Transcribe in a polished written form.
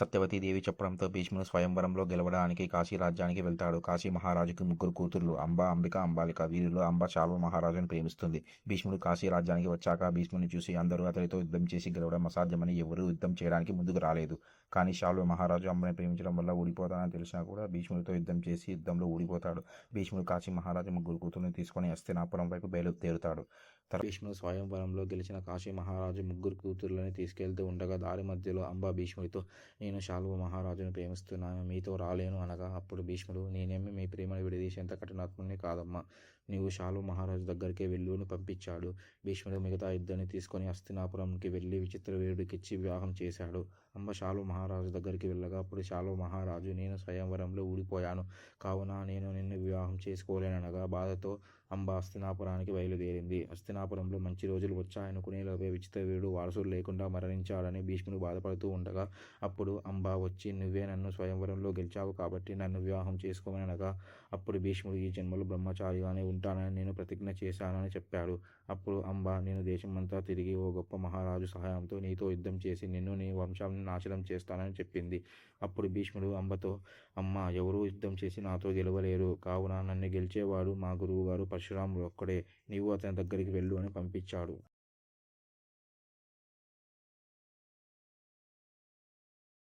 సత్యవతీదేవి చెప్పడంతో భీష్ముడు స్వయంవరంలో గెలవడానికి కాశీ రాజ్యానికి వెళ్తాడు. కాశీ మహారాజుకి ముగ్గురు కూతుర్లు అంబ, అంబిక, అంబాలిక. వీరిలో అంబ శాల్వ మహారాజును ప్రేమిస్తుంది. భీష్ముడు కాశీ రాజ్యానికి వచ్చాక భీష్ముడిని చూసి అందరూ అతడితో యుద్ధం చేసి గెలవడం అసాధ్యమని ఎవరూ యుద్ధం చేయడానికి ముందుకు రాలేదు. కానీ శాల్వ మహారాజు అంబని ప్రేమించడం వల్ల ఓడిపోతానని తెలిసినా కూడా భీష్ముడితో యుద్ధం చేసి యుద్ధంలో ఓడిపోతాడు. భీష్ముడు కాశీ మహారాజు ముగ్గురు కూతుర్ని తీసుకొని హస్తినాపురం వైపు బయలుదేరుతాడు. భీష్ముడు స్వయంవరంలో గెలిచిన కాశీ మహారాజు ముగ్గురు కూతుర్లని తీసుకెళ్తూ ఉండగా దారి మధ్యలో అంబ భీష్ముడితో, నేను శాల్వ మహారాజును ప్రేమిస్తున్నాను, మీతో రాలేను అనగా అప్పుడు భీష్ముడు, నేనేమి మీ ప్రేమను విడదీసేంత కఠినాత్ముని కాదమ్మా, నీవు శాల్వ మహారాజు దగ్గరికే వెళ్ళు అని పంపించాడు. భీష్ముడు మిగతా ఇద్దరిని తీసుకొని హస్తినాపురంకి వెళ్ళి విచిత్రవీరుడికిచ్చి వివాహం చేశాడు. అంబ శాల్వ మహారాజు దగ్గరికి వెళ్ళగా అప్పుడు శాల్వ మహారాజు, నేను స్వయంవరంలో ఊడిపోయాను కావున నేను నిన్ను వివాహం చేసుకోలేననగా బాధతో అంబ హస్తినాపురానికి బయలుదేరింది. హస్తినాపురంలో మంచి రోజులు వచ్చాయనుకునేలోపే విచిత్రవీరుడు వారసుడు లేకుండా మరణించాడని భీష్ముడు బాధపడుతూ ఉండగా అప్పుడు అంబ వచ్చి, నువ్వే నన్ను స్వయంవరంలో గెలిచావు కాబట్టి నన్ను వివాహం చేసుకోమనగా అప్పుడు భీష్ముడు, ఈ జన్మలో బ్రహ్మచారిగానే ఉంటానని నేను ప్రతిజ్ఞ చేశానని చెప్పాడు. అప్పుడు అంబ, నేను దేశమంతా తిరిగి ఓ గొప్ప మహారాజు సహాయంతో నీతో యుద్ధం చేసి నిన్ను నీ వంశాన్ని నాశనం చేస్తానని చెప్పింది. అప్పుడు భీష్ముడు అంబతో, అమ్మ, ఎవరూ యుద్ధం చేసి నాతో గెలవలేరు కావున నన్ను గెలిచేవాడు మా గురువుగారు పరశురాముడు ఒక్కడే, నీవు అతని దగ్గరికి వెళ్ళు అని పంపించాడు.